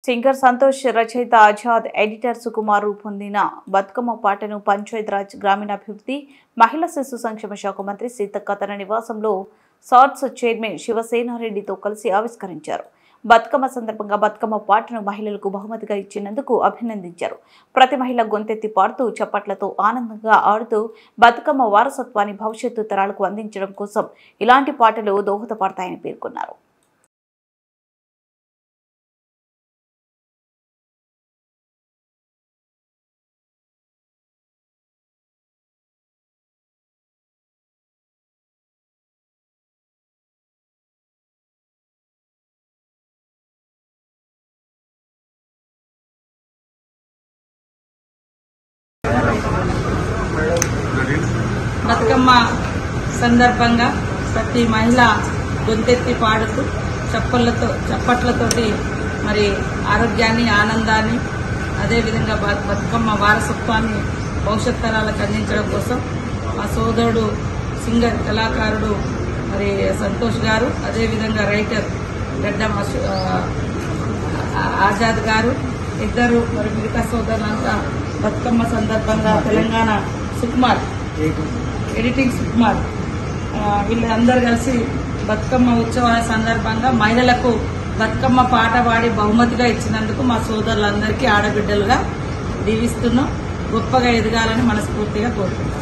Singer Santosh రచయిత Azad editor Sukumar రూపొందిన బతుకమ్మ పాటను పంచాయతీరాజ్ గ్రామీణాభివృద్ధి మహిళా శిశు సంక్షేమ శాఖ మంత్రి సీతక్క తన నివాసంలో సాట్స్ చైర్మన్ శివసేనారెడ్డితో కలిసి ఆవిష్కరించారు. బతుకమ్మ సందర్భంగా బతుకమ్మ పాటను మహిళలకు బహుమతిగా ఇచ్చినందుకు అభినందించారు. ప్రతి మహిళ గొంతెత్తి పాడుతూ చప్పట్లతో ఆనందంగా ఆడుతూ బతుకమ్మ వారసత్వాన్ని భవిష్యత్తు తరాలకు అందించడం కోసం ఇలాంటి పాటలు దోహదపడతాయని పేర్కొన్నారు. బతుకమ్మ సందర్భంగా ప్రతి మహిళ గొంతెత్తి పాడుతూ చప్పట్లతోటి మరి ఆరోగ్యాన్ని, ఆనందాన్ని, అదేవిధంగా బతుకమ్మ వారసత్వాన్ని భవిష్యత్ తరాలకు అందించడం కోసం మా సోదరుడు సింగర్ కళాకారుడు మరి సంతోష్ గారు, అదేవిధంగా రైటర్ గడ్డం ఆజాద్ గారు ఇద్దరు మరి మిగతా సోదరులంతా బతుకమ్మ సందర్భంగా తెలంగాణ సుకుమార్ ఎడిటింగ్ సుకుమార్ వీళ్ళందరూ కలిసి బతుకమ్మ ఉత్సవాల సందర్భంగా మహిళలకు బతుకమ్మ పాట పాడి బహుమతిగా ఇచ్చినందుకు మా సోదరులందరికీ ఆడబిడ్డలుగా దీవిస్తున్నాం. గొప్పగా ఎదగాలని మనస్ఫూర్తిగా కోరుతున్నాం.